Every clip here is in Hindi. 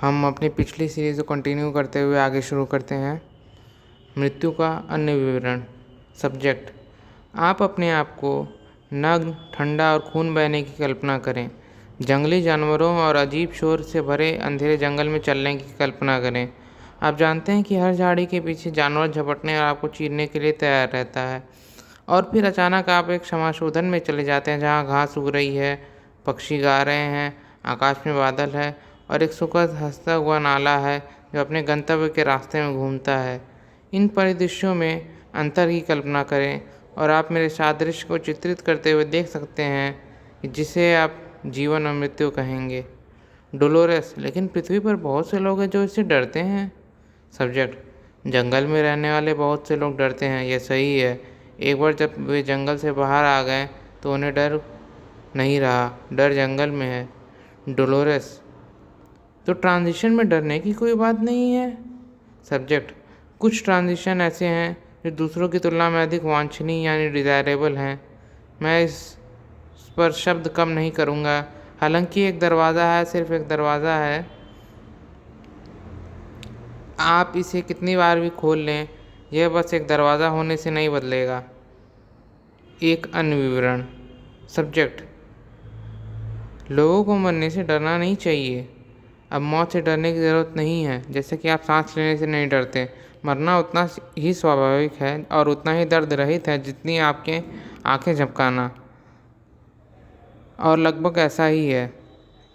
हम अपनी पिछली सीरीज को कंटिन्यू करते हुए आगे शुरू करते हैं। मृत्यु का अन्य विवरण। सब्जेक्ट: आप अपने आप को नग्न, ठंडा और खून बहने की कल्पना करें। जंगली जानवरों और अजीब शोर से भरे अंधेरे जंगल में चलने की कल्पना करें। आप जानते हैं कि हर झाड़ी के पीछे जानवर झपटने और आपको चीरने के लिए तैयार रहता है। और फिर अचानक आप एक समाशोधन में चले जाते हैं जहाँ घास उग रही है, पक्षी गा रहे हैं, आकाश में बादल है और एक सुखद हंसता हुआ नाला है जो अपने गंतव्य के रास्ते में घूमता है। इन परिदृश्यों में अंतर की कल्पना करें और आप मेरे सादृश्य को चित्रित करते हुए देख सकते हैं जिसे आप जीवन और मृत्यु कहेंगे। डोलोरेस: लेकिन पृथ्वी पर बहुत से लोग हैं जो इससे डरते हैं। सब्जेक्ट: जंगल में रहने वाले बहुत से लोग डरते हैं, यह सही है। एक बार जब वे जंगल से बाहर आ गए तो उन्हें डर नहीं रहा, डर जंगल में है। डोलोरेस: तो ट्रांजिशन में डरने की कोई बात नहीं है। सब्जेक्ट: कुछ ट्रांजिशन ऐसे हैं जो दूसरों की तुलना में अधिक वांछनीय यानी डिज़ायरेबल हैं। मैं इस पर शब्द कम नहीं करूँगा। हालांकि एक दरवाज़ा है, सिर्फ एक दरवाज़ा है। आप इसे कितनी बार भी खोल लें, यह बस एक दरवाज़ा होने से नहीं बदलेगा। एक अन्य विवरण। सब्जेक्ट: लोगों को मरने से डरना नहीं चाहिए। अब मौत से डरने की ज़रूरत नहीं है, जैसे कि आप सांस लेने से नहीं डरते। मरना उतना ही स्वाभाविक है और उतना ही दर्द रहित है जितनी आपके आंखें झपकाना, और लगभग ऐसा ही है।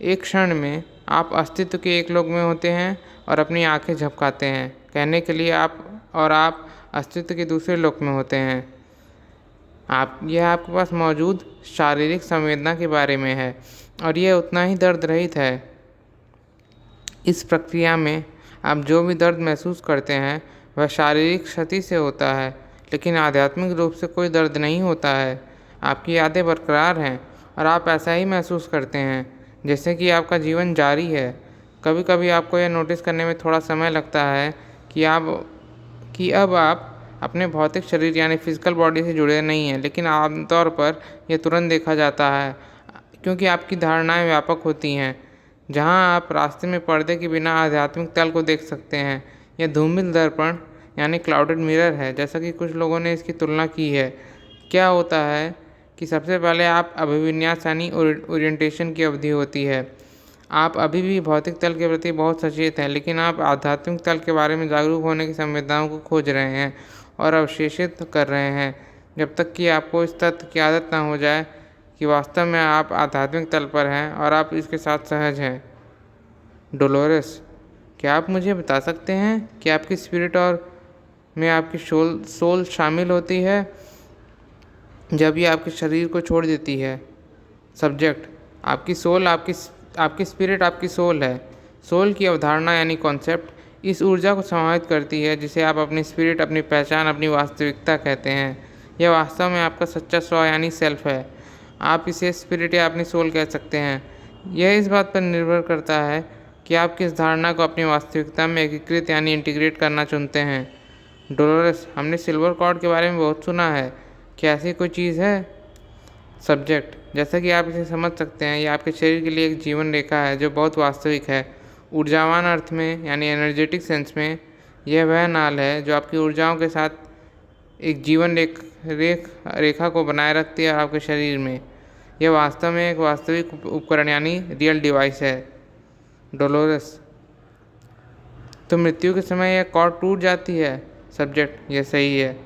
एक क्षण में आप अस्तित्व के एक लोक में होते हैं और अपनी आंखें झपकाते हैं कहने के लिए आप अस्तित्व के दूसरे लोक में होते हैं। यह आपके पास मौजूद शारीरिक संवेदना के बारे में है और यह उतना ही दर्द रहित है। इस प्रक्रिया में आप जो भी दर्द महसूस करते हैं वह शारीरिक क्षति से होता है, लेकिन आध्यात्मिक रूप से कोई दर्द नहीं होता है। आपकी यादें बरकरार हैं और आप ऐसा ही महसूस करते हैं जैसे कि आपका जीवन जारी है। कभी कभी आपको यह नोटिस करने में थोड़ा समय लगता है कि अब आप अपने भौतिक शरीर यानी फिजिकल बॉडी से जुड़े नहीं हैं, लेकिन आमतौर पर यह तुरंत देखा जाता है क्योंकि आपकी धारणाएं व्यापक होती हैं। जहां आप रास्ते में पर्दे के बिना आध्यात्मिक तल को देख सकते हैं, यह धूमिल दर्पण यानी क्लाउडेड मिरर है, जैसा कि कुछ लोगों ने इसकी तुलना की है। क्या होता है कि सबसे पहले आप अभिविन्यास यानी ओरिएंटेशन की अवधि होती है। आप अभी भी भौतिक तल के प्रति बहुत सचेत हैं, लेकिन आप आध्यात्मिक तल के बारे में जागरूक होने की संवेदनाओं को खोज रहे हैं और अवशेषित कर रहे हैं, जब तक कि आपको इस तथ्य की आदत न हो जाए कि वास्तव में आप आध्यात्मिक तल पर हैं और आप इसके साथ सहज हैं। डोलोरेस: क्या आप मुझे बता सकते हैं कि आपकी स्पिरिट और में आपकी सोल शामिल होती है जब ये आपके शरीर को छोड़ देती है। सब्जेक्ट: आपकी सोल आपकी स्पिरिट आपकी सोल है। सोल की अवधारणा यानी कॉन्सेप्ट इस ऊर्जा को समाहित करती है जिसे आप अपनी स्पिरिट, अपनी पहचान, अपनी वास्तविकता कहते हैं। यह वास्तव में आपका सच्चा स्व यानी सेल्फ है। आप इसे स्पिरिट या अपनी सोल कह सकते हैं। यह इस बात पर निर्भर करता है कि आप किस धारणा को अपनी वास्तविकता में एकीकृत यानी इंटीग्रेट करना चुनते हैं। डोलोरेस: हमने सिल्वर कॉर्ड के बारे में बहुत सुना है, क्या ऐसी कोई चीज़ है? सब्जेक्ट: जैसा कि आप इसे समझ सकते हैं, यह आपके शरीर के लिए एक जीवन रेखा है जो बहुत वास्तविक है। ऊर्जावान अर्थ में यानी एनर्जेटिक सेंस में, यह वह नाल है जो आपकी ऊर्जाओं के साथ एक जीवन रेखा को बनाए रखती है आपके शरीर में। यह वास्तव में एक वास्तविक उपकरण यानी रियल डिवाइस है। डोलोरेस: तो मृत्यु के समय यह कॉर्ड टूट जाती है। सब्जेक्ट: यह सही है।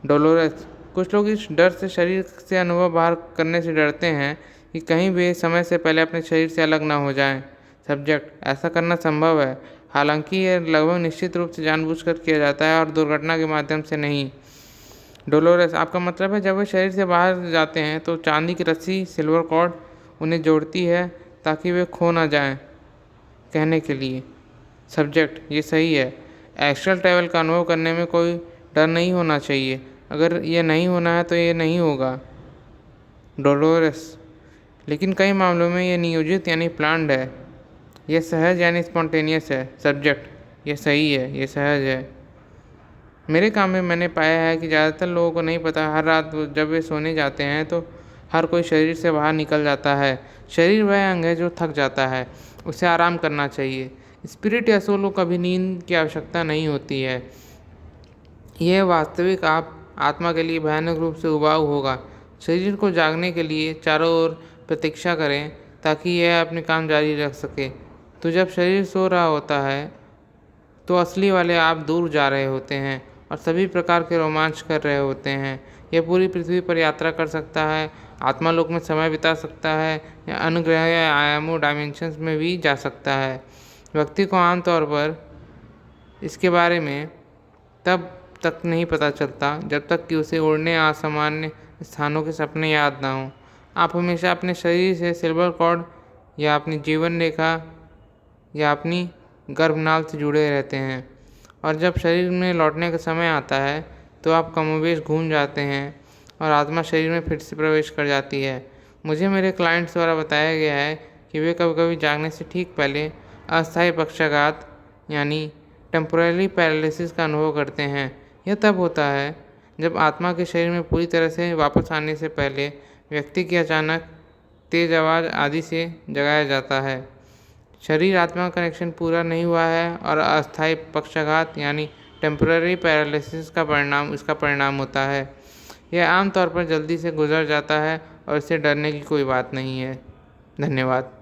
डोलोरेस: कुछ लोग इस डर से शरीर से अनुभव बाहर करने से डरते हैं कि कहीं वे समय से पहले अपने शरीर से अलग ना हो जाएं। सब्जेक्ट: ऐसा करना संभव है, हालांकि यह लगभग निश्चित रूप से जानबूझकर किया जाता है और दुर्घटना के माध्यम से नहीं। डोलोरेस: आपका मतलब है जब वे शरीर से बाहर जाते हैं तो चांदी की रस्सी, सिल्वर कॉर्ड उन्हें जोड़ती है ताकि वे खो ना जाएं कहने के लिए। सब्जेक्ट: ये सही है। एस्ट्रल ट्रैवल का अनुभव करने में कोई डर नहीं होना चाहिए। अगर ये नहीं होना है तो ये नहीं होगा। डोलोरेस: लेकिन कई मामलों में ये नियोजित यानी प्लान्ड है। यह सहज यानी स्पॉन्टेनियस है। सब्जेक्ट: यह सही है, यह सहज है। मेरे काम में मैंने पाया है कि ज़्यादातर लोगों को नहीं पता हर रात जब वे सोने जाते हैं तो हर कोई शरीर से बाहर निकल जाता है। शरीर वह अंग है जो थक जाता है, उसे आराम करना चाहिए। स्पिरिट या सोल को कभी नींद की आवश्यकता नहीं होती है। यह वास्तविक आप आत्मा के लिए भयानक रूप से उबाऊ होगा। शरीर को जागने के लिए चारों ओर प्रतीक्षा करें ताकि यह अपने काम जारी रख सके। तो जब शरीर सो रहा होता है तो असली वाले आप दूर जा रहे होते हैं और सभी प्रकार के रोमांच कर रहे होते हैं। यह पूरी पृथ्वी पर यात्रा कर सकता है, आत्मालोक में समय बिता सकता है या अन्य ग्रह या आयामों डायमेंशंस में भी जा सकता है। व्यक्ति को आमतौर पर इसके बारे में तब तक नहीं पता चलता जब तक कि उसे उड़ने असामान्य स्थानों के सपने याद ना हों। आप हमेशा अपने शरीर से सिल्वर कॉर्ड या अपनी जीवन रेखा या अपनी गर्भनाल से जुड़े रहते हैं, और जब शरीर में लौटने का समय आता है तो आप कमोबेश घूम जाते हैं और आत्मा शरीर में फिर से प्रवेश कर जाती है। मुझे मेरे क्लाइंट्स द्वारा बताया गया है कि वे कभी कभी जागने से ठीक पहले अस्थायी पक्षाघात यानी टेम्पोररी पैरालिसिस का अनुभव करते हैं। यह तब होता है जब आत्मा के शरीर में पूरी तरह से वापस आने से पहले व्यक्ति की अचानक तेज आवाज़ आदि से जगाया जाता है। शरीर आत्मा का कनेक्शन पूरा नहीं हुआ है और अस्थायी पक्षाघात यानी टेम्पररी पैरालिसिस का इसका परिणाम होता है। यह आमतौर पर जल्दी से गुजर जाता है और इससे डरने की कोई बात नहीं है। धन्यवाद।